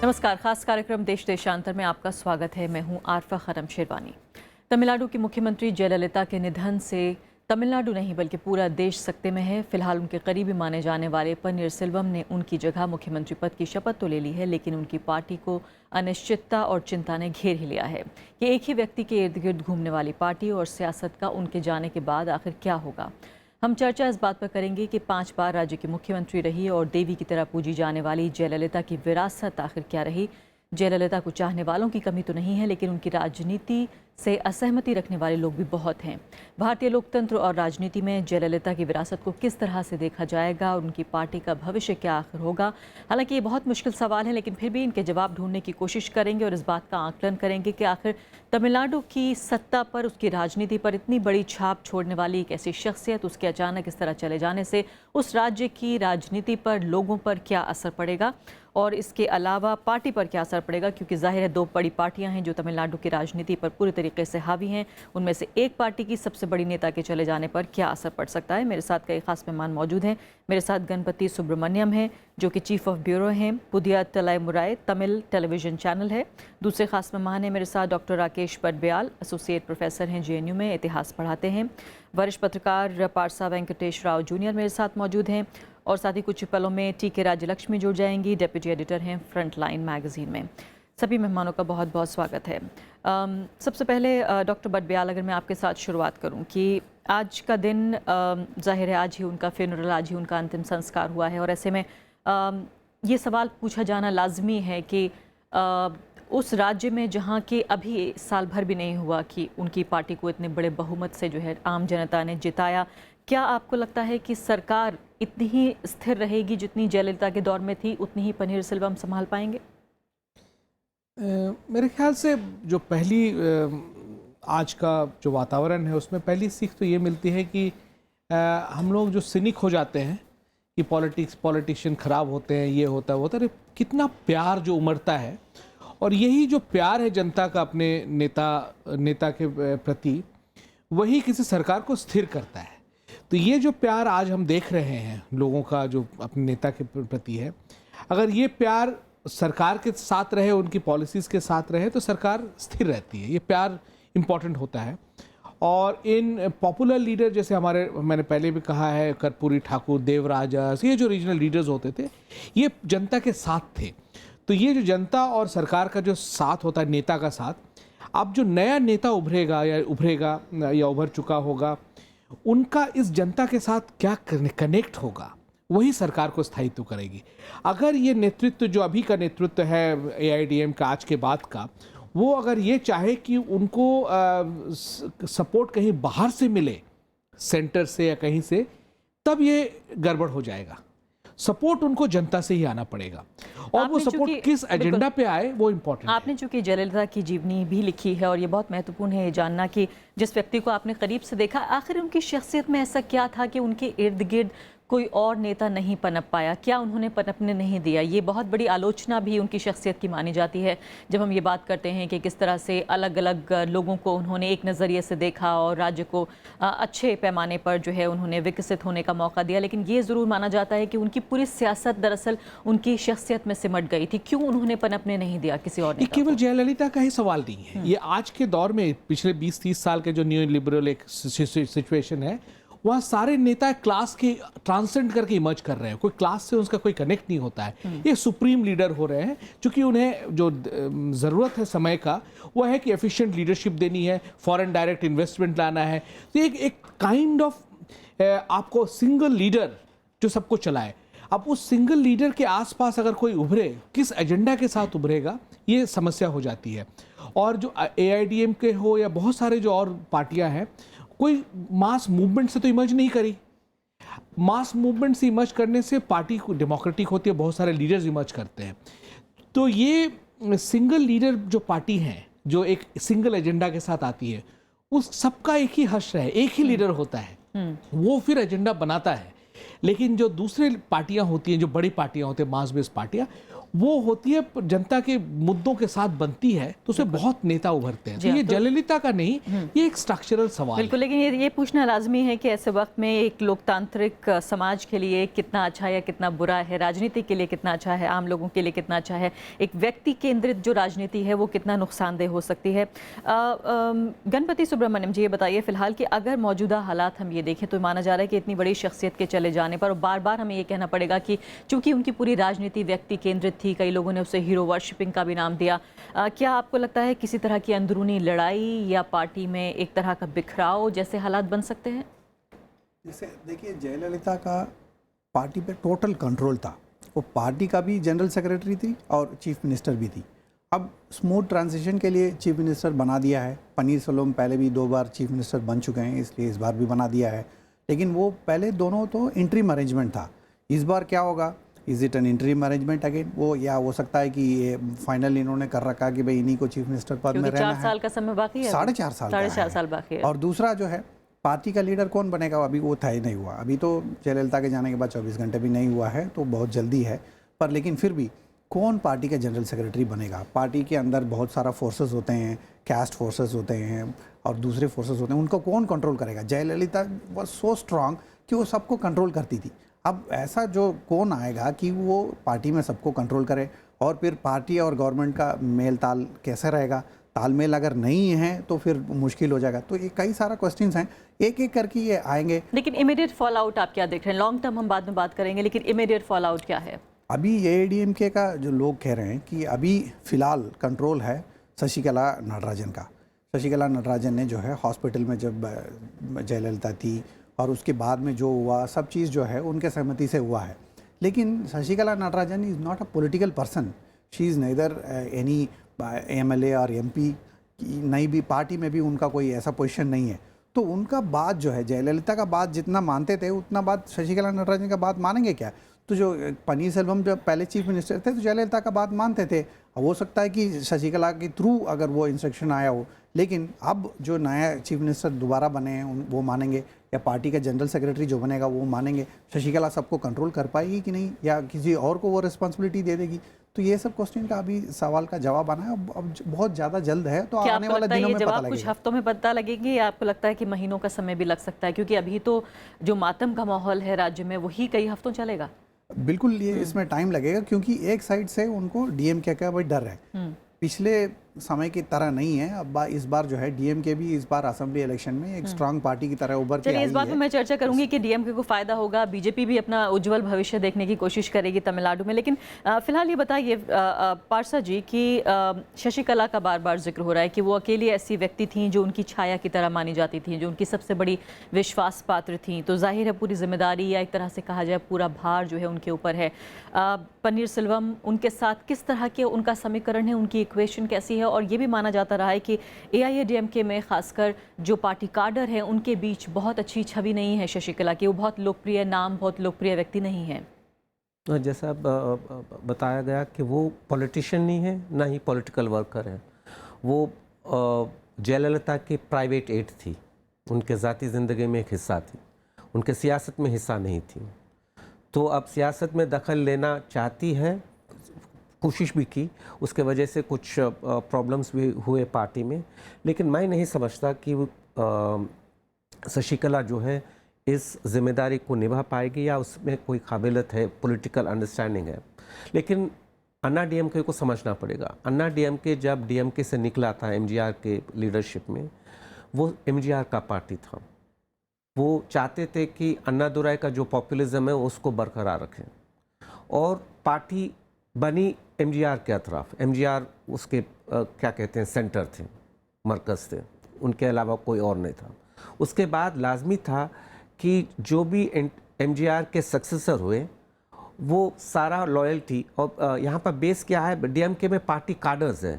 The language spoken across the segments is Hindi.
नमस्कार। खास कार्यक्रम देश देशांतर में आपका स्वागत है। मैं हूं आरफा खरम शेरवानी। तमिलनाडु की मुख्यमंत्री जयललिता के निधन से तमिलनाडु नहीं बल्कि पूरा देश सकते में है। फिलहाल उनके करीबी माने जाने वाले पन्नीर सेल्वम ने उनकी जगह मुख्यमंत्री पद की शपथ तो ले ली है, लेकिन उनकी पार्टी को अनिश्चितता और चिंता ने घेर ही लिया है। ये एक ही व्यक्ति के इर्द गिर्द घूमने वाली पार्टी और सियासत का उनके जाने के बाद आखिर क्या होगा। हम चर्चा इस बात पर करेंगे कि 5 बार राज्य की मुख्यमंत्री रही और देवी की तरह पूजी जाने वाली जयललिता की विरासत आखिर क्या रही। जयललिता को चाहने वालों की कमी तो नहीं है, लेकिन उनकी राजनीति से असहमति रखने वाले लोग भी बहुत हैं। भारतीय लोकतंत्र और राजनीति में जयललिता की विरासत को किस तरह से देखा जाएगा और उनकी पार्टी का भविष्य क्या आखिर होगा। हालांकि ये बहुत मुश्किल सवाल है, लेकिन फिर भी इनके जवाब ढूंढने की कोशिश करेंगे और इस बात का आकलन करेंगे कि आखिर तमिलनाडु की सत्ता पर, उसकी राजनीति पर इतनी बड़ी छाप छोड़ने वाली एक ऐसी शख्सियत, उसके अचानक इस तरह चले जाने से उस राज्य की राजनीति पर, लोगों पर क्या असर पड़ेगा और इसके अलावा पार्टी पर क्या असर पड़ेगा। क्योंकि जाहिर है 2 बड़ी पार्टियां हैं जो तमिलनाडु की राजनीति पर पूरी तरीके से हावी हैं। उनमें से एक पार्टी की सबसे बड़ी नेता के चले जाने पर क्या असर पड़ सकता है। मेरे साथ कई खास मेहमान मौजूद हैं। मेरे साथ गणपति सुब्रमण्यम हैं जो कि चीफ ऑफ ब्यूरो हैं, पुदिया तलाईमुराई तमिल टेलीविजन चैनल है। दूसरे खास मेहमान हैं मेरे साथ डॉक्टर राकेश पटब्याल, एसोसिएट प्रोफेसर हैं, जेएनयू में इतिहास पढ़ाते हैं। वरिष्ठ पत्रकार पारसा वेंकटेश राव जूनियर मेरे साथ मौजूद हैं और साथ ही कुछ पलों में टीके राज्यलक्ष्मी जुड़ जाएंगी, डेप्यूटी एडिटर हैं फ्रंटलाइन मैगजीन में। सभी मेहमानों का बहुत बहुत स्वागत है। सबसे पहले डॉक्टर पटब्याल, अगर मैं आपके साथ शुरुआत करूं कि आज का दिन जाहिर है आज ही उनका फ्यूनरल, आज ही उनका अंतिम संस्कार हुआ है और ऐसे में ये सवाल पूछा जाना लाजमी है कि उस राज्य में जहां कि अभी साल भर भी नहीं हुआ कि उनकी पार्टी को इतने बड़े बहुमत से जो है आम जनता ने जिताया, क्या आपको लगता है कि सरकार इतनी ही स्थिर रहेगी जितनी जयललिता के दौर में थी, उतनी ही पनीर सेल्वम संभाल पाएंगे? मेरे ख्याल से जो पहली आज का जो वातावरण है उसमें पहली सीख तो ये मिलती है कि हम लोग जो सिनिक हो जाते हैं कि पॉलिटिशियन ख़राब होते हैं, ये होता है वो होता है, कितना प्यार जो उमड़ता है और यही जो प्यार है जनता का अपने नेता के प्रति, वही किसी सरकार को स्थिर करता है। तो ये जो प्यार आज हम देख रहे हैं लोगों का जो अपने नेता के प्रति है, अगर ये प्यार सरकार के साथ रहे, उनकी पॉलिसीज़ के साथ रहे तो सरकार स्थिर रहती है। ये प्यार इम्पॉर्टेंट होता है। और इन पॉपुलर लीडर जैसे मैंने पहले भी कहा है, कर्पूरी ठाकुर, देवराजस, ये जो रीजनल लीडर्स होते थे ये जनता के साथ थे। तो ये जो जनता और सरकार का जो साथ होता है, नेता का साथ, अब जो नया नेता उभरेगा या उभर चुका होगा, उनका इस जनता के साथ क्या कनेक्ट होगा, वही सरकार को स्थायित्व करेगी। अगर ये नेतृत्व जो अभी का नेतृत्व है एआईएडीएम का आज के बाद का, वो अगर ये चाहे कि उनको सपोर्ट कहीं बाहर से मिले, सेंटर से या कहीं से, तब ये गड़बड़ हो जाएगा। सपोर्ट उनको जनता से ही आना पड़ेगा और वो सपोर्ट किस एजेंडा पे आए वो इम्पोर्टेंट है। आपने चूंकि जयललिता की जीवनी भी लिखी है और ये बहुत महत्वपूर्ण है ये जानना कि जिस व्यक्ति को आपने करीब से देखा, आखिर उनकी शख्सियत में ऐसा क्या था कि उनके इर्द गिर्द कोई और नेता नहीं पनप पाया? क्या उन्होंने पनपने नहीं दिया? ये बहुत बड़ी आलोचना भी उनकी शख्सियत की मानी जाती है जब हम ये बात करते हैं कि किस तरह से अलग अलग लोगों को उन्होंने एक नज़रिए से देखा और राज्य को अच्छे पैमाने पर जो है उन्होंने विकसित होने का मौका दिया। लेकिन ये ज़रूर माना जाता है कि उनकी पूरी सियासत दरअसल उनकी शख्सियत में सिमट गई थी। क्यों उन्होंने पनपने नहीं दिया किसी और नेता को? केवल जयललिता का ही सवाल नहीं है, ये आज के दौर में पिछले 20-30 साल के जो न्यू लिबरल एक सिचुएशन है, वहाँ सारे नेता क्लास के ट्रांसेंड करके इमर्ज कर रहे हैं। कोई क्लास से उसका कोई कनेक्ट नहीं होता है। ये सुप्रीम लीडर हो रहे हैं क्योंकि उन्हें जो ज़रूरत है समय का वो है कि एफिशिएंट लीडरशिप देनी है, फॉरेन डायरेक्ट इन्वेस्टमेंट लाना है। तो एक काइंड ऑफ आपको सिंगल लीडर जो सबको चलाए। अब उस सिंगल लीडर के आसपास अगर कोई उभरे, किस एजेंडा के साथ उभरेगा, ये समस्या हो जाती है। और जो एआईएडीएम के हो या बहुत सारे जो और पार्टियां हैं, कोई मास मूवमेंट से तो इमर्ज नहीं करी। मास मूवमेंट से इमर्ज करने से पार्टी को डेमोक्रेटिक होती है, बहुत सारे लीडर्स इमर्ज करते हैं। तो ये सिंगल लीडर जो पार्टी है, जो एक सिंगल एजेंडा के साथ आती है, उस सबका एक ही हश्र है, एक ही लीडर होता है, वो फिर एजेंडा बनाता है। लेकिन जो दूसरे पार्टियां होती हैं, जो बड़ी पार्टियां होती हैं, मास बेस्ड पार्टियां, वो होती है जनता के मुद्दों के साथ बनती है, तो उससे बहुत नेता उभरते हैं। तो ये जयललिता का नहीं, ये एक स्ट्रक्चरल सवाल है। बिल्कुल, लेकिन ये पूछना लाजमी है कि ऐसे वक्त में एक लोकतांत्रिक समाज के लिए कितना अच्छा है या कितना बुरा है, राजनीति के लिए कितना अच्छा है, आम लोगों के लिए कितना अच्छा है, एक व्यक्ति केंद्रित जो राजनीति है वो कितना नुकसानदेह हो सकती है। गणपति सुब्रमण्यम जी, ये बताइए फिलहाल कि अगर मौजूदा हालात हम ये देखें तो माना जा रहा है कि इतनी बड़ी शख्सियत के चले जाने पर बार बार हमें ये कहना पड़ेगा कि चूंकि उनकी पूरी राजनीति व्यक्ति केंद्रित थी, कई लोगों ने उसे हीरो वर्शिपिंग का भी नाम दिया, क्या आपको लगता है किसी तरह की अंदरूनी लड़ाई या पार्टी में एक तरह का बिखराव जैसे हालात बन सकते हैं? जैसे देखिए, जयललिता का पार्टी पे टोटल कंट्रोल था। वो पार्टी का भी जनरल सेक्रेटरी थी और चीफ मिनिस्टर भी थी। अब स्मूथ ट्रांजिशन के लिए चीफ मिनिस्टर बना दिया है। पनीरसेल्वम पहले भी 2 बार चीफ मिनिस्टर बन चुके हैं, इसलिए इस बार भी बना दिया है। लेकिन वो पहले दोनों तो इंटरिम अरेंजमेंट था। इस बार क्या होगा, is it N interim arrangement again? वो या हो सकता है कि ये फाइनल इन्होंने कर रखा कि भाई इन्हीं को चीफ मिनिस्टर पद में रहना है। 4 साल का समय बाकी है, 4.5 साल बाकी है। और दूसरा जो है, पार्टी का लीडर कौन बनेगा अभी वो तय नहीं हुआ। अभी तो जयललिता के जाने के बाद 24 घंटे भी नहीं हुआ है, तो बहुत जल्दी है। पर लेकिन फिर भी कौन पार्टी का जनरल सेक्रेटरी बनेगा? पार्टी के अंदर बहुत सारा फोर्सेस होते हैं, कैस्ट फोर्सेस होते हैं और दूसरे फोर्सेस होते हैं, उनको कौन कंट्रोल करेगा? जयललिता वाज सो स्ट्रांग कि वो सबको कंट्रोल करती थी। अब ऐसा जो कौन आएगा कि वो पार्टी में सबको कंट्रोल करे? और फिर पार्टी और गवर्नमेंट का मेल ताल कैसे रहेगा? तालमेल अगर नहीं है तो फिर मुश्किल हो जाएगा। तो ये कई सारा क्वेश्चंस हैं, एक एक करके ये आएंगे। लेकिन इमीडिएट फॉल आउट आप क्या देख रहे हैं? लॉन्ग टर्म हम बाद में बात करेंगे, लेकिन इमीडिएट फॉल आउट क्या है? अभी एआईएडीएमके का जो लोग कह रहे हैं कि अभी फ़िलहाल कंट्रोल है शशिकला नटराजन का। शशिकला नटराजन ने जो है हॉस्पिटल में जब जयललिता थी और उसके बाद में जो हुआ सब चीज़ जो है उनके सहमति से हुआ है। लेकिन Shashikala Natarajan is not a political person. She is neither any MLA और एमपी, नहीं भी पार्टी में भी उनका कोई ऐसा पोजीशन नहीं है। तो उनका बात जो है, जयललिता का बात जितना मानते थे उतना बात शशिकला नटराजन का बात मानेंगे क्या? तो जो पनीरसेल्वम जब पहले चीफ मिनिस्टर थे तो जयललिता का बात मानते थे। हो सकता है कि शशिकला के थ्रू अगर वो इंस्ट्रक्शन आया हो, लेकिन अब जो नया चीफ मिनिस्टर दोबारा बने हैं वो मानेंगे या पार्टी का जनरल सेक्रेटरी जो बनेगा वो मानेंगे? शशिकला सबको कंट्रोल कर पाएगी कि नहीं, या किसी और को वो रिस्पॉन्सिबिलिटी दे देगी? तो ये सब क्वेश्चन का अभी सवाल का जवाब आना है। अब बहुत ज़्यादा जल्द है, तो आने वाले दिनों में पता लगेगा। कुछ हफ्तों में पता लगेगी या आपको लगता है कि महीनों का समय भी लग सकता है? क्योंकि अभी तो जो मातम का माहौल है राज्य में वही कई हफ्तों चलेगा। बिल्कुल, ये इसमें टाइम लगेगा क्योंकि एक साइड से उनको डीएमके का भाई डर है। पिछले समय की तरह नहीं है। अब इस बार जो है डीएमके भी इस बार असेंबली इलेक्शन में एक स्ट्रांग पार्टी की तरह उभर के आई है। इस बात में मैं चर्चा करूंगी कि डीएमके को फायदा होगा, बीजेपी भी अपना उज्जवल भविष्य देखने की कोशिश करेगी तमिलनाडु में। लेकिन फिलहाल ये बताइए पारसा जी कि शशिकला का बार बार जिक्र हो रहा है कि वो अकेली ऐसी व्यक्ति थी जो उनकी छाया की तरह मानी जाती थी, जो उनकी सबसे बड़ी विश्वास पात्र थी। तो जाहिर है पूरी जिम्मेदारी या एक तरह से कहा जाए पूरा भार जो है उनके ऊपर है। पनीरसेल्वम उनके साथ किस तरह के उनका समीकरण है, उनकी इक्वेशन कैसी है? और ये भी माना जाता रहा है कि एआईएडीएमके में खासकर जो पार्टी कार्डर हैं उनके बीच बहुत अच्छी छवि नहीं है शशिकला की। वो बहुत लोकप्रिय नाम, बहुत लोकप्रिय व्यक्ति नहीं है। जैसा बताया गया कि वो पॉलिटिशियन नहीं है, ना ही पॉलिटिकल वर्कर है। वो जयललिता की प्राइवेट एड थी, उनके ज़ाती ज़िंदगी में एक हिस्सा थी, उनके सियासत में हिस्सा नहीं थी। तो अब सियासत में दखल लेना चाहती है, कोशिश भी की, उसके वजह से कुछ प्रॉब्लम्स भी हुए पार्टी में। लेकिन मैं नहीं समझता कि शशिकला जो है इस जिम्मेदारी को निभा पाएगी या उसमें कोई काबिलियत है, पॉलिटिकल अंडरस्टैंडिंग है। लेकिन अन्ना डीएमके को समझना पड़ेगा। अन्ना डीएमके जब डीएमके से निकला था एमजीआर के लीडरशिप में, वो एमजीआर का पार्टी था। वो चाहते थे कि अन्नादुराई का जो पॉपुलिज्म है उसको बरकरार रखें, और पार्टी बनी एमजीआर के अतराफ। एमजीआर उसके क्या कहते हैं, सेंटर थे, मरकज़ थे, उनके अलावा कोई और नहीं था। उसके बाद लाजमी था कि जो भी एमजीआर के सक्सेसर हुए वो सारा लॉयल्टी, और यहाँ पर बेस क्या है, डीएमके में पार्टी कार्डर्स है।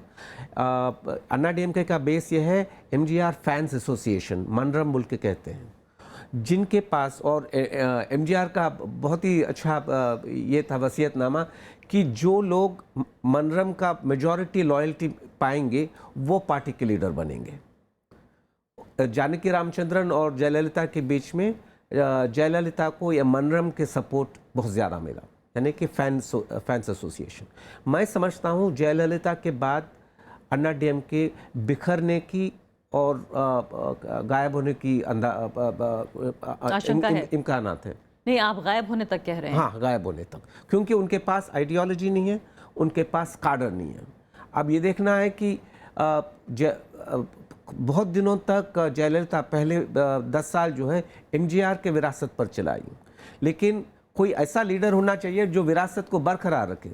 अन्ना डीएमके का बेस ये है एमजीआर फैंस एसोसिएशन, मनरम बोल के कहते हैं, जिनके पास, और एमजीआर का बहुत ही अच्छा ये था वसीयतनामा कि जो लोग मनरम का मेजॉरिटी लॉयल्टी पाएंगे वो पार्टी के लीडर बनेंगे। जानकी रामचंद्रन और जयललिता के बीच में जयललिता को या मनरम के सपोर्ट बहुत ज़्यादा मिला। यानी कि फैंस एसोसिएशन। मैं समझता हूँ जयललिता के बाद अन्ना डीएमके बिखरने की और गायब होने की इम्कानात है। नहीं, आप गायब होने तक कह रहे हैं। हाँ, गायब होने तक, क्योंकि उनके पास आइडियोलॉजी नहीं है, उनके पास काडर नहीं है। अब ये देखना है कि बहुत दिनों तक जयललिता पहले 10 साल जो है एमजीआर के विरासत पर चलाई, लेकिन कोई ऐसा लीडर होना चाहिए जो विरासत को बरकरार रखे।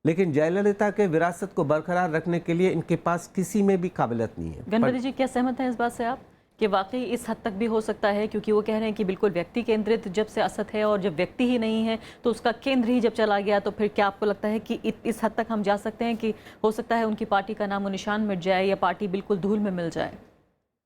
लेकिन जयललिता के विरासत को बरकरार रखने के लिए इनके पास किसी में भी काबिलियत नहीं है। गणपति जी, क्या सहमत हैं इस बात से आप कि वाकई इस हद तक भी हो सकता है? क्योंकि वो कह रहे हैं कि बिल्कुल व्यक्ति केंद्रित जब सियासत है और जब व्यक्ति ही नहीं है तो उसका केंद्र ही जब चला गया, तो फिर क्या आपको लगता है कि इस हद तक हम जा सकते हैं कि हो सकता है उनकी पार्टी का नामो निशान मिट जाए या पार्टी बिल्कुल धूल में मिल जाए?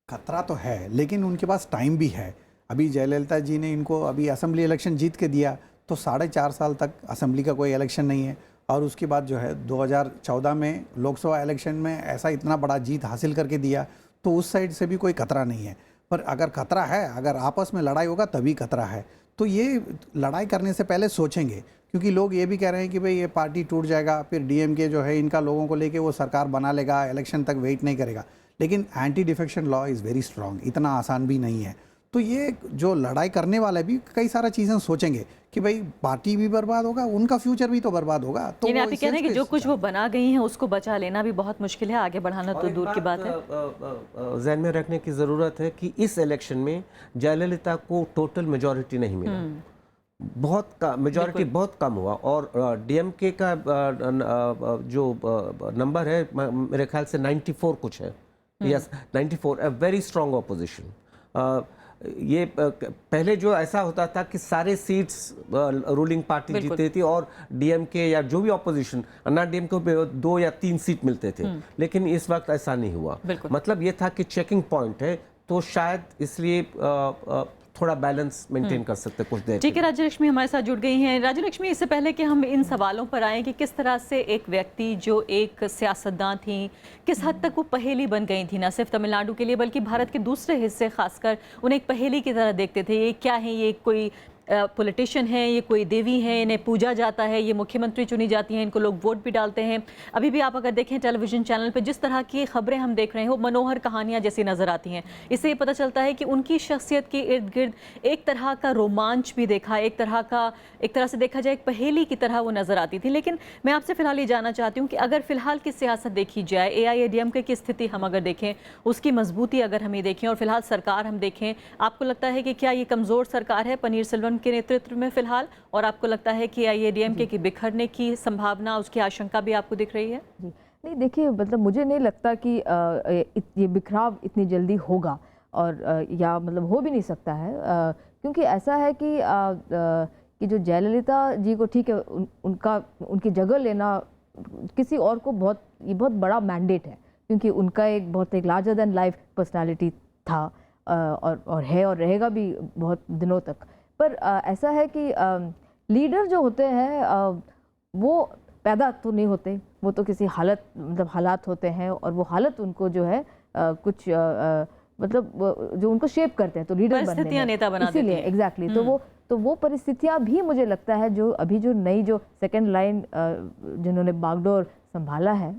खतरा तो है, लेकिन उनके पास टाइम भी है। अभी जयललिता जी ने इनको अभी असेंबली इलेक्शन जीत के दिया, तो 4.5 साल तक असेंबली का कोई इलेक्शन नहीं है। और उसके बाद जो है 2014 में लोकसभा इलेक्शन में ऐसा इतना बड़ा जीत हासिल करके दिया, तो उस साइड से भी कोई खतरा नहीं है। पर अगर खतरा है, अगर आपस में लड़ाई होगा तभी खतरा है। तो ये लड़ाई करने से पहले सोचेंगे, क्योंकि लोग ये भी कह रहे हैं कि भाई ये पार्टी टूट जाएगा, फिर डीएमके जो है इनका लोगों को लेके वो सरकार बना लेगा, इलेक्शन तक वेट नहीं करेगा। लेकिन anti defection law is very strong, इतना आसान भी नहीं है। तो ये जो लड़ाई करने वाले भी कई सारा चीज़ें सोचेंगे कि भाई पार्टी भी बर्बाद होगा, उनका फ्यूचर भी तो बर्बाद होगा। तो आप कह रहे हैं कि जो कुछ वो बना गई हैं उसको बचा लेना भी बहुत मुश्किल है, आगे बढ़ाना तो दूर की बात है। ज़हन में रखने की ज़रूरत है कि इस इलेक्शन में जयललिता को टोटल मेजॉरिटी नहीं मिला, मेजॉरिटी बहुत कम हुआ। और डीएमके का जो नंबर है मेरे ख्याल से 94 कुछ है। Yes, 94, a very strong opposition. ये पहले जो ऐसा होता था कि सारे सीट्स रूलिंग पार्टी जीतती थी और डीएमके या जो भी ऑपोजिशन, अन्ना डीएमके को 2 या 3 सीट मिलते थे। लेकिन इस वक्त ऐसा नहीं हुआ। मतलब ये था कि चेकिंग पॉइंट है, तो शायद इसलिए थोड़ा बैलेंस मेंटेन कर सकते कुछ देर। ठीक है, राज्यलक्ष्मी हमारे साथ जुड़ गई हैं। राज्यलक्ष्मी, इससे पहले कि हम इन सवालों पर आएँ कि किस तरह से एक व्यक्ति जो एक सियासतदान थी, किस हद तक वो पहेली बन गई थी, ना सिर्फ तमिलनाडु के लिए बल्कि भारत के दूसरे हिस्से खासकर उन्हें एक पहेली की तरह देखते थे। ये क्या है, ये कोई पॉलिटिशियन है, ये कोई देवी है, इन्हें पूजा जाता है, ये मुख्यमंत्री चुनी जाती हैं, इनको लोग वोट भी डालते हैं। अभी भी आप अगर देखें टेलीविज़न चैनल पर जिस तरह की खबरें हम देख रहे हैं वो मनोहर कहानियां जैसी नज़र आती हैं। इससे ये पता चलता है कि उनकी शख्सियत के इर्द गिर्द एक तरह का रोमांच भी देखा, एक तरह से देखा जाए एक पहेली की तरह वो नज़र आती थी। लेकिन मैं आपसे फ़िलहाल ये जानना चाहती हूँ कि अगर फ़िलहाल की सियासत देखी जाए, एआईएडीएमके की स्थिति हम अगर देखें, उसकी मजबूती अगर हम ये देखें और फिलहाल सरकार हम देखें, आपको लगता है कि क्या ये कमज़ोर सरकार है पनीर सेल्वम के नेतृत्व में फिलहाल, और आपको लगता है कि एआईएडीएमके की बिखरने की संभावना, उसकी आशंका भी आपको दिख रही है? जी नहीं, देखिए मतलब मुझे नहीं लगता कि ये बिखराव इतनी जल्दी होगा, और या मतलब हो भी नहीं सकता है, क्योंकि ऐसा है कि जो जयललिता जी को, ठीक है, उनकी जगह लेना किसी और को ये बहुत बड़ा मैंडेट है, क्योंकि उनका एक लार्जर देन लाइफ पर्सनालिटी था, और है और रहेगा भी बहुत दिनों तक। पर ऐसा है कि लीडर जो होते हैं वो पैदा तो नहीं होते, वो तो किसी हालात होते हैं, और वो हालत उनको जो है कुछ मतलब जो उनको शेप करते हैं, तो लीडर बनने में नेता बना देती हैं। इसीलिए एग्जैक्टली तो वो परिस्थितियां भी मुझे लगता है जो अभी जो नई जो सेकंड लाइन जिन्होंने बागडोर संभाला है,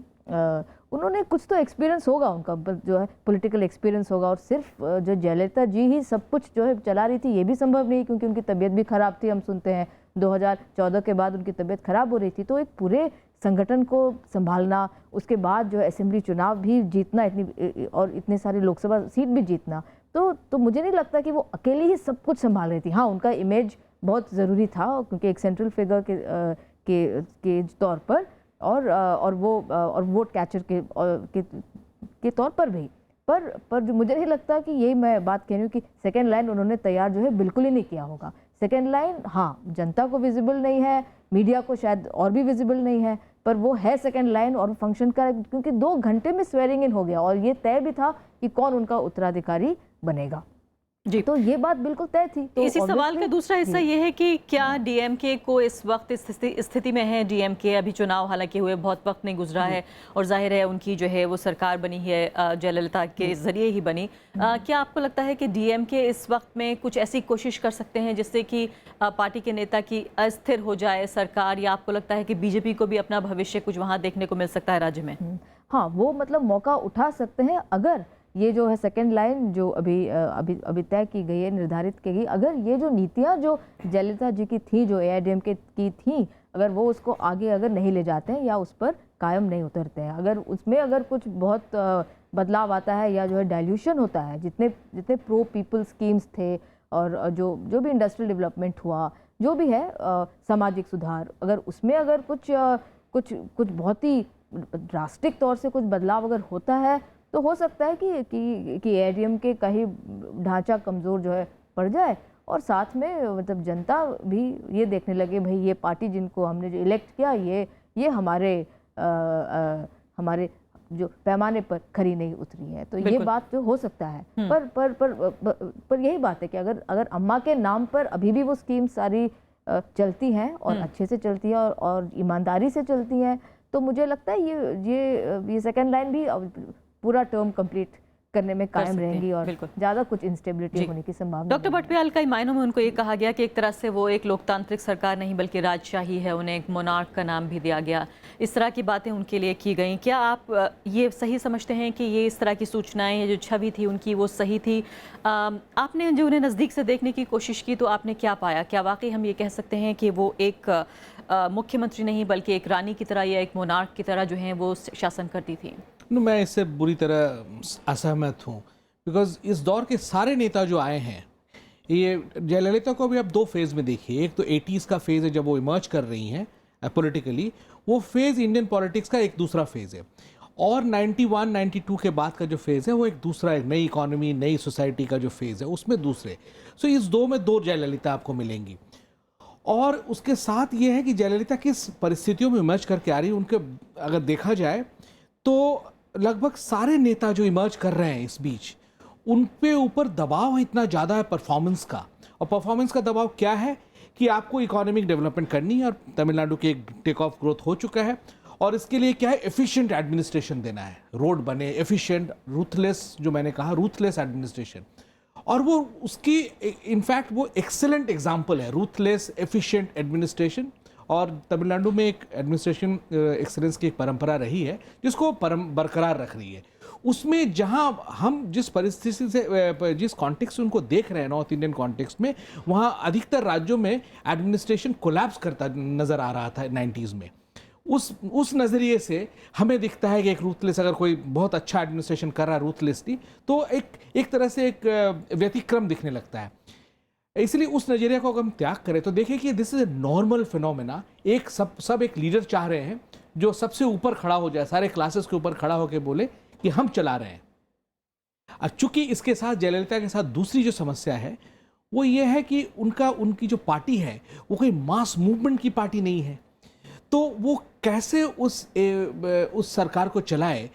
उन्होंने कुछ तो एक्सपीरियंस होगा, उनका जो है पॉलिटिकल एक्सपीरियंस होगा। और सिर्फ जो जयललिता जी ही सब कुछ जो है चला रही थी ये भी संभव नहीं, क्योंकि उनकी तबीयत भी खराब थी। हम सुनते हैं 2014 के बाद उनकी तबीयत खराब हो रही थी, तो एक पूरे संगठन को संभालना, उसके बाद जो असेंबली चुनाव भी जीतना, इतने सारे लोकसभा सीट भी जीतना, तो मुझे नहीं लगता कि वो अकेली ही सब कुछ संभाल रही थी। हाँ, उनका इमेज बहुत ज़रूरी था, क्योंकि एक सेंट्रल फिगर के तौर पर, और वोट कैचर के तौर पर भी, पर जो मुझे नहीं लगता कि यही मैं बात कह रही हूँ कि सेकेंड लाइन उन्होंने तैयार जो है बिल्कुल ही नहीं किया होगा। सेकेंड लाइन हाँ, जनता को विजिबल नहीं है, मीडिया को शायद और भी विजिबल नहीं है, पर वो है सेकेंड लाइन और फंक्शन कर, क्योंकि 2 घंटे में स्वेरिंग इन हो गया और ये तय भी था कि कौन उनका उत्तराधिकारी बनेगा। जी। तो ये बात बिल्कुल तय थी। तो इसी सवाल का दूसरा हिस्सा ये है कि क्या डीएमके को इस वक्त इस स्थिति में है, डीएमके अभी चुनाव हालांकि हुए बहुत वक्त नहीं गुजरा है और जाहिर है उनकी जो है वो सरकार बनी है जयललिता के जरिए ही बनी, क्या आपको लगता है कि डीएमके इस वक्त में कुछ ऐसी कोशिश कर सकते हैं जिससे कि पार्टी के नेता की अस्थिर हो जाए सरकार, या आपको लगता है कि बीजेपी को भी अपना भविष्य कुछ वहाँ देखने को मिल सकता है राज्य में? हाँ, वो मतलब मौका उठा सकते हैं अगर ये जो है सेकंड लाइन जो अभी तय की गई है, निर्धारित की गई, अगर ये जो नीतियाँ जो जयललिता जी की थी, जो एआईएडीएमके की थी, अगर वो उसको आगे अगर नहीं ले जाते हैं या उस पर कायम नहीं उतरते हैं, अगर उसमें अगर कुछ बहुत बदलाव आता है या जो है डाइल्यूशन होता है, जितने प्रो पीपल स्कीम्स थे और जो भी इंडस्ट्रियल डेवलपमेंट हुआ, जो भी है सामाजिक सुधार, अगर उसमें अगर कुछ बहुत ही ड्रास्टिक तौर से कुछ बदलाव अगर होता है तो हो सकता है कि एआईएडीएमके का ही ढांचा कमज़ोर जो है पड़ जाए और साथ में मतलब जनता भी ये देखने लगे भाई ये पार्टी जिनको हमने जो इलेक्ट किया ये हमारे जो पैमाने पर खरी नहीं उतरी है, तो ये बात जो हो सकता है। पर यही बात है कि अगर अम्मा के नाम पर अभी भी वो स्कीम सारी चलती हैं और अच्छे से चलती है और ईमानदारी से चलती हैं, तो मुझे लगता है ये सेकंड लाइन भी पूरा टर्म कंप्लीट करने में कायम रहेंगी और ज़्यादा कुछ इंस्टेबिलिटी होने की संभावना। डॉक्टर भट्टपाल, कई मायनों में उनको ये कहा गया कि एक तरह से वो एक लोकतांत्रिक सरकार नहीं बल्कि राजशाही है, उन्हें एक मोनार्क का नाम भी दिया गया, इस तरह की बातें उनके लिए की गई। क्या आप ये सही समझते हैं कि ये इस तरह की सूचनाएं, ये जो छवि थी उनकी वो सही थी? आपने जो उन्हें नज़दीक से देखने की कोशिश की तो आपने क्या पाया? क्या वाकई हम ये कह सकते हैं कि वो एक मुख्यमंत्री नहीं बल्कि एक रानी की तरह या एक मोनार्क की तरह जो है वो शासन करती थी? मैं इससे बुरी तरह असहमत हूँ, बिकॉज इस दौर के सारे नेता जो आए हैं, ये जयललिता को भी आप दो फेज़ में देखिए। एक तो 80s का फेज़ है जब वो इमर्ज कर रही हैं पॉलिटिकली, वो फेज़ इंडियन पॉलिटिक्स का एक दूसरा फेज़ है, और 91-92 के बाद का जो फेज़ है वो एक दूसरा, एक नई इकोनॉमी, नई सोसाइटी का जो फेज़ है उसमें दूसरे। सो इस दो में दो जयललिता आपको मिलेंगी। और उसके साथ ये है कि जयललिता किस परिस्थितियों में इमर्ज करके आ रही है, उनके अगर देखा जाए तो लगभग सारे नेता जो इमर्ज कर रहे हैं इस बीच, उन पे ऊपर दबाव इतना ज़्यादा है परफॉर्मेंस का। और परफॉर्मेंस का दबाव क्या है कि आपको इकोनॉमिक डेवलपमेंट करनी है, और तमिलनाडु के एक टेक ऑफ ग्रोथ हो चुका है, और इसके लिए क्या है, एफिशिएंट एडमिनिस्ट्रेशन देना है, रोड बने एफिशिएंट, रूथलेस, जो मैंने कहा रूथलेस एडमिनिस्ट्रेशन। और वो उसकी इनफैक्ट वो एक्सेलेंट एग्जाम्पल है, रूथलेस एफिशिएंट एडमिनिस्ट्रेशन। और तमिलनाडु में एक एडमिनिस्ट्रेशन एक्सेलेंस की एक परंपरा रही है जिसको बरकरार रख रही है। उसमें जहां हम जिस परिस्थिति से, जिस कॉन्टेक्स्ट से उनको देख रहे हैं, नॉर्थ इंडियन कॉन्टेक्स्ट में, वहां अधिकतर राज्यों में एडमिनिस्ट्रेशन कोलैप्स करता नज़र आ रहा था 90s में। उस नज़रिए से हमें दिखता है कि एक रूथलेस, अगर कोई बहुत अच्छा एडमिनिस्ट्रेशन कर रहा है रूथलेसली, तो एक तरह से एक व्यतिक्रम दिखने लगता है। इसलिए उस नज़रिया को अगर हम त्याग करें तो देखिए कि this is a normal phenomena. एक सब एक लीडर चाह रहे हैं जो सबसे ऊपर खड़ा हो जाए, सारे क्लासेस के ऊपर खड़ा होकर बोले कि हम चला रहे हैं। अब चूंकि इसके साथ जयललिता के साथ दूसरी जो समस्या है वो ये है कि उनकी जो पार्टी है वो कोई मास मूवमेंट की पार्टी नहीं है, तो वो कैसे उस सरकार को चलाए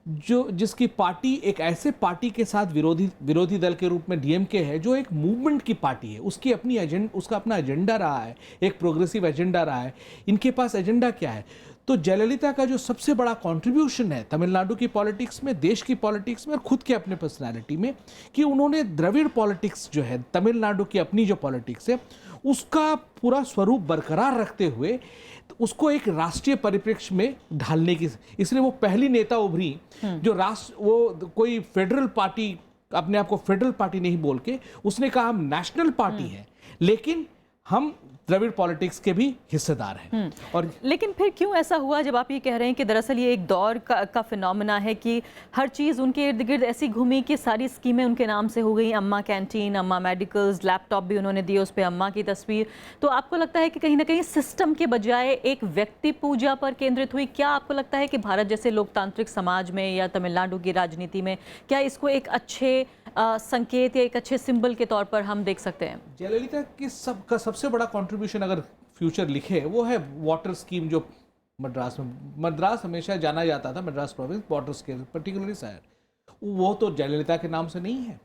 जिसकी पार्टी एक ऐसे पार्टी के साथ विरोधी दल के रूप में डीएमके है, जो एक मूवमेंट की पार्टी है, उसका अपना एजेंडा रहा है, एक प्रोग्रेसिव एजेंडा रहा है। इनके पास एजेंडा क्या है? तो जयललिता का जो सबसे बड़ा कंट्रीब्यूशन है तमिलनाडु की पॉलिटिक्स में, देश की पॉलिटिक्स में और खुद के अपने पर्सनालिटी में, कि उन्होंने द्रविड़ पॉलिटिक्स जो है, तमिलनाडु की अपनी जो पॉलिटिक्स है, उसका पूरा स्वरूप बरकरार रखते हुए उसको एक राष्ट्रीय परिप्रेक्ष्य में ढालने की, इसलिए वो पहली नेता उभरी जो वो कोई फेडरल पार्टी, अपने आप को फेडरल पार्टी नहीं बोल के उसने कहा हम नेशनल पार्टी है, लेकिन हम द्रविड़ पॉलिटिक्स के भी हिस्सेदार हैं। और लेकिन फिर क्यों ऐसा हुआ जब आप ये कह रहे हैं कि दरअसल ये एक दौर का फिनोमेना है कि हर चीज़ उनके इर्द गिर्द ऐसी घूमी कि सारी स्कीमें उनके नाम से हो गई, अम्मा कैंटीन, अम्मा मेडिकल्स, लैपटॉप भी उन्होंने दिए, उस पर अम्मा की तस्वीर। तो आपको लगता है कि कहीं ना कहीं सिस्टम के बजाय एक व्यक्ति पूजा पर केंद्रित हुई? क्या आपको लगता है कि भारत जैसे लोकतांत्रिक समाज में या तमिलनाडु की राजनीति में क्या इसको एक अच्छे संकेत या एक अच्छे सिंबल के तौर पर हम देख सकते हैं? जयललिता की सबसे बड़ा कंट्रीब्यूशन अगर फ्यूचर लिखे वो है वाटर स्कीम, जो मद्रास हमेशा जाना जाता था, Madras province water scheme particularly शहर, वो तो जयललिता के नाम से नहीं है।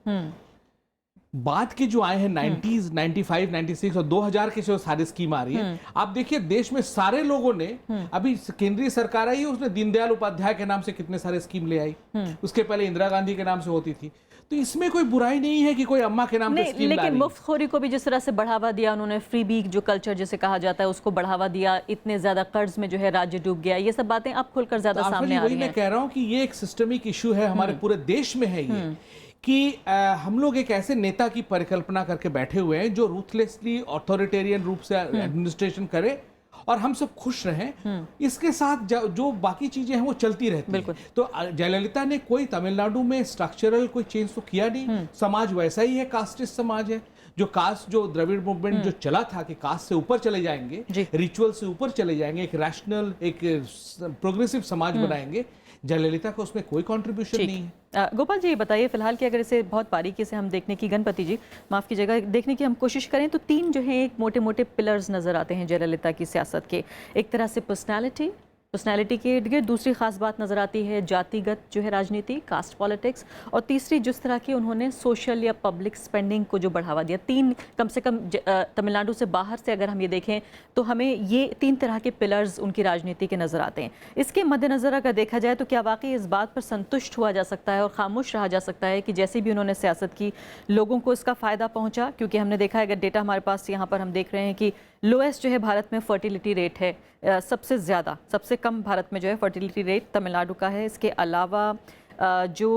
बाद के जो आए हैं 90s, 95, 96 और 2000 के जो सारी स्कीम आ रही है, आप देखिए देश में सारे लोगों ने, अभी केंद्रीय सरकार आई है, उसने दीनदयाल उपाध्याय के नाम से कितने सारे स्कीम ले आई, उसके पहले इंदिरा गांधी के नाम से होती थी। तो इसमें कोई बुराई नहीं है कि कोई अम्मा के नाम पे स्कीम ला रही है। लेकिन मुफ्तखोरी को भी जिस तरह से बढ़ावा दिया उन्होंने, फ्रीबी जो कल्चर जिसे कहा जाता है उसको बढ़ावा दिया, इतने ज्यादा कर्ज में जो है राज्य डूब गया, ये सब बातें अब खुलकर ज्यादा सामने आ रही हैं। मैं कह रहा हूँ कि ये एक सिस्टमिक इशू है, हमारे पूरे देश में है ये, कि हम लोग एक ऐसे नेता की परिकल्पना करके बैठे हुए हैं जो रूथलेसली ऑथोरिटेरियन रूप से एडमिनिस्ट्रेशन करे और हम सब खुश रहें, इसके साथ जो बाकी चीजें हैं वो चलती रहती हैं। तो जयललिता ने कोई तमिलनाडु में स्ट्रक्चरल कोई चेंज तो किया नहीं, समाज वैसा ही है, कास्टिस्ट समाज है। जो द्रविड़ मूवमेंट जो चला था कि कास्ट से ऊपर चले जाएंगे, रिचुअल से ऊपर चले जाएंगे, एक रैशनल, एक प्रोग्रेसिव समाज बनाएंगे, जयललिता का उसमें कोई कंट्रीब्यूशन नहीं है। गोपाल जी, ये बताइए फिलहाल कि अगर इसे बहुत बारीकी से हम देखने की, गणपति जी माफ़ कीजिएगा, देखने की हम कोशिश करें तो तीन जो है एक मोटे मोटे पिलर्स नज़र आते हैं जयललिता की सियासत के। एक तरह से पर्सनैलिटी के इर्द गिर्द, दूसरी खास बात नज़र आती है जातिगत जो है राजनीति, कास्ट पॉलिटिक्स, और तीसरी जिस तरह की उन्होंने सोशल या पब्लिक स्पेंडिंग को जो बढ़ावा दिया। तीन कम से कम तमिलनाडु से बाहर से अगर हम ये देखें तो हमें ये तीन तरह के पिलर्स उनकी राजनीति के नज़र आते हैं। इसके मद्देनज़र अगर देखा जाए तो क्या वाकई इस बात पर संतुष्ट हुआ जा सकता है और खामोश रहा जा सकता है कि जैसे भी उन्होंने सियासत की लोगों को इसका फ़ायदा पहुँचा? क्योंकि हमने देखा है, अगर डेटा हमारे पास यहाँ पर हम देख रहे हैं कि लोएस्ट जो है भारत में फर्टिलिटी रेट है, सबसे ज़्यादा, सबसे कम भारत में जो है फर्टिलिटी रेट तमिलनाडु का है। इसके अलावा जो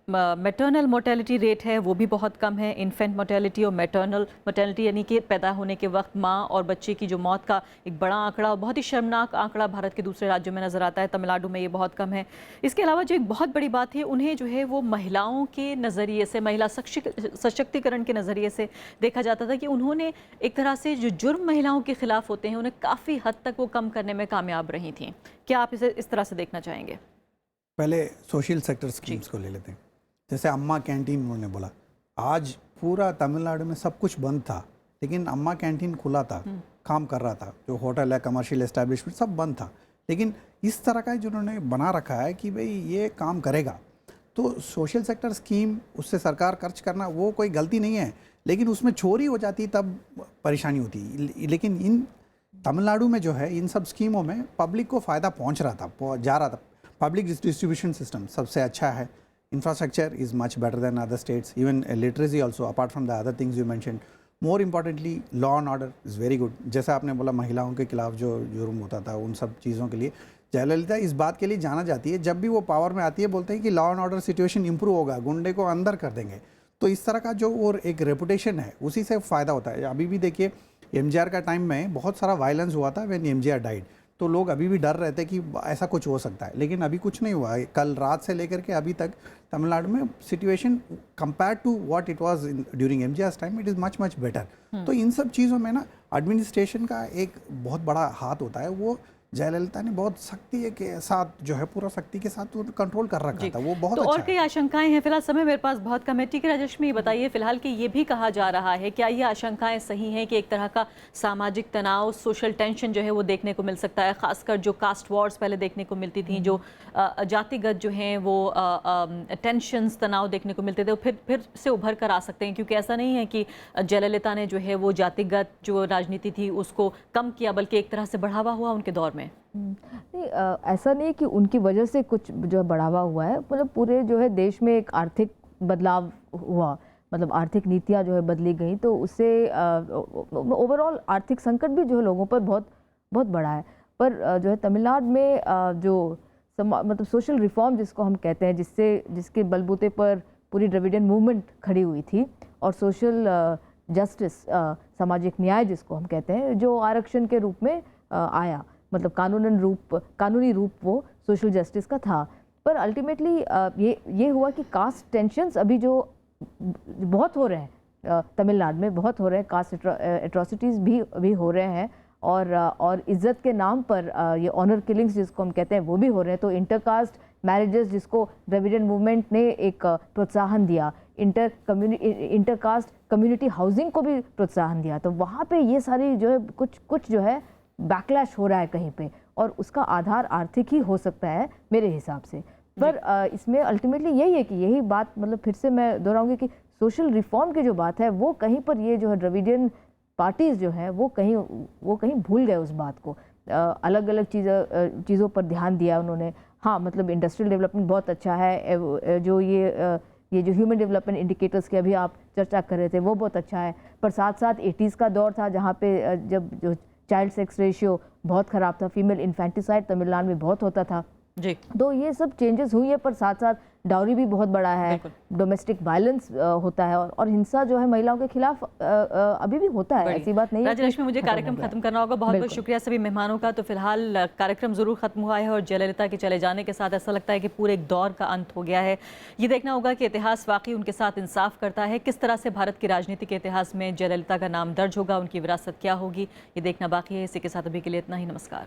मैटरनल मोर्टेलिटी रेट है वो भी बहुत कम है। इन्फेंट मोर्टेलिटी और मैटरनल मोर्टेलिटी यानी कि पैदा होने के वक्त माँ और बच्चे की जो मौत का एक बड़ा आंकड़ा और बहुत ही शर्मनाक आंकड़ा भारत के दूसरे राज्यों में नज़र आता है, तमिलनाडु में ये बहुत कम है। इसके अलावा जो एक बहुत बड़ी बात है, उन्हें जो है वो महिलाओं के नज़रिए से, महिला सशक्तिकरण के नज़रिए से देखा जाता था कि उन्होंने एक तरह से जो जुर्म महिलाओं के खिलाफ होते हैं उन्हें काफ़ी हद तक वो कम करने में कामयाब रही थी। क्या आप इसे इस तरह से देखना चाहेंगे? पहले सोशल सेक्टर स्कीम्स को ले लेते हैं। जैसे अम्मा कैंटीन उन्होंने बोला, आज पूरा तमिलनाडु में सब कुछ बंद था, लेकिन अम्मा कैंटीन खुला था, काम कर रहा था। जो होटल है, कमर्शियल एस्टेब्लिशमेंट सब बंद था, लेकिन इस तरह का जिन्होंने बना रखा है कि भाई ये काम करेगा। तो सोशल सेक्टर स्कीम, उससे सरकार खर्च करना वो कोई गलती नहीं है, लेकिन उसमें चोरी हो जाती तब परेशानी होती। लेकिन इन तमिलनाडु में जो है इन सब स्कीमों में पब्लिक को फ़ायदा पहुँच रहा था, जा रहा था। पब्लिक डिस्ट्रीब्यूशन सिस्टम सबसे अच्छा है, infrastructure is much better than other states, even literacy also, apart from the other things you mentioned. More importantly, law and order is very good. जैसा आपने बोला महिलाओं के खिलाफ जो जुर्म होता था, उन सब चीज़ों के लिए जयललिता इस बात के लिए जाना जाती है, जब भी वो पावर में आती है बोलते हैं कि law and order situation improve होगा, गुंडे को अंदर कर देंगे। तो इस तरह का जो और एक रेपुटेशन है, उसी से फ़ायदा होता है। अभी भी देखिए एमजीआर का टाइम में बहुत सारा वायलेंस हुआ था व्हेन एमजीआर डाइड, तो लोग अभी भी डर रहे थे कि ऐसा कुछ हो सकता है, लेकिन अभी कुछ नहीं हुआ। कल रात से लेकर के अभी तक तमिलनाडु में situation compare to what it was during MGR time, it is much better. तो इन सब चीज़ों में ना एडमिनिस्ट्रेशन का एक बहुत बड़ा हाथ होता है। वो जयललिता ने बहुत सख्ती के साथ जो है, पूरा सख्ती के साथ कंट्रोल कर रखा था, वो बहुत तो अच्छा और कई आशंकाएं हैं, फिलहाल समय मेरे पास बहुत कम है। ठीक है राजेश, में ये बताइए फिलहाल कि ये भी कहा जा रहा है, क्या ये आशंकाएं सही हैं कि एक तरह का सामाजिक तनाव, सोशल टेंशन जो है वो देखने को मिल सकता है, खासकर जो कास्ट वॉर्स पहले देखने को मिलती थी, जो जातिगत जो हैं वो टेंशंस, तनाव देखने को मिलते थे, फिर से उभर कर आ सकते हैं? क्योंकि ऐसा नहीं है कि जयललिता ने जो है वो जातिगत जो राजनीति थी उसको कम किया, बल्कि एक तरह से बढ़ावा हुआ उनके दौर में। नहीं, ऐसा नहीं कि उनकी वजह से कुछ जो बढ़ावा हुआ है, मतलब पूरे जो है देश में एक आर्थिक बदलाव हुआ, मतलब आर्थिक नीतियाँ जो है बदली गई, तो उससे ओवरऑल आर्थिक संकट भी जो है लोगों पर बहुत बड़ा है। पर जो है तमिलनाडु में जो मतलब सोशल रिफॉर्म जिसको हम कहते हैं, जिसके बलबूते पर पूरी द्रविडियन मूवमेंट खड़ी हुई थी, और सोशल जस्टिस, सामाजिक न्याय जिसको हम कहते हैं, जो आरक्षण के रूप में आया, मतलब कानूनी रूप वो सोशल जस्टिस का था। पर अल्टीमेटली ये हुआ कि कास्ट टेंशन्स अभी जो बहुत हो रहे हैं तमिलनाडु में, बहुत हो रहे हैं, कास्ट एट्रोसिटीज़ भी हो रहे हैं, और इज्जत के नाम पर ये ऑनर किलिंग्स जिसको हम कहते हैं वो भी हो रहे हैं। तो इंटरकास्ट मैरिजेस जिसको द्रविडियन मूवमेंट ने एक प्रोत्साहन दिया, इंटरकास्ट कम्युनिटी हाउसिंग को भी प्रोत्साहन दिया, तो वहाँ पे ये सारी जो है कुछ जो है बैकलैश हो रहा है कहीं पे, और उसका आधार आर्थिक ही हो सकता है मेरे हिसाब से। पर इसमें अल्टीमेटली यही है कि यही बात, मतलब फिर से मैं दोहराऊंगी कि सोशल रिफॉर्म की जो बात है वो कहीं पर ये जो है द्रविडियन पार्टीज जो है वो कहीं भूल गए उस बात को। अलग अलग चीज़ों पर ध्यान दिया उन्होंने। हाँ, मतलब इंडस्ट्रियल डेवलपमेंट बहुत अच्छा है, जो ये जो ह्यूमन डेवलपमेंट इंडिकेटर्स की अभी आप चर्चा कर रहे थे वो बहुत अच्छा है, पर साथ साथ 80s का दौर था जहाँ पे जब जो चाइल्ड सेक्स रेशियो बहुत ख़राब था, फीमेल इन्फेंटिसाइड तमिलनाडु में बहुत होता था जी। तो ये सब चेंजेस हुई है, पर साथ साथ डाउरी भी बहुत बड़ा है, डोमेस्टिक वायलेंस होता है और हिंसा जो है महिलाओं के खिलाफ अभी भी होता है, ऐसी बात नहीं है। राजलक्ष्मी, मुझे कार्यक्रम खत्म करना होगा। बहुत बहुत शुक्रिया सभी मेहमानों का। तो फिलहाल कार्यक्रम जरूर खत्म हुआ है और जयललिता के चले जाने के साथ ऐसा लगता है कि पूरे एक दौर का अंत हो गया है। ये देखना होगा कि इतिहास वाकई उनके साथ इंसाफ करता है, किस तरह से भारत की राजनीति के इतिहास में जयललिता का नाम दर्ज होगा, उनकी विरासत क्या होगी, ये देखना बाकी है। इसी के साथ अभी के लिए इतना ही। नमस्कार।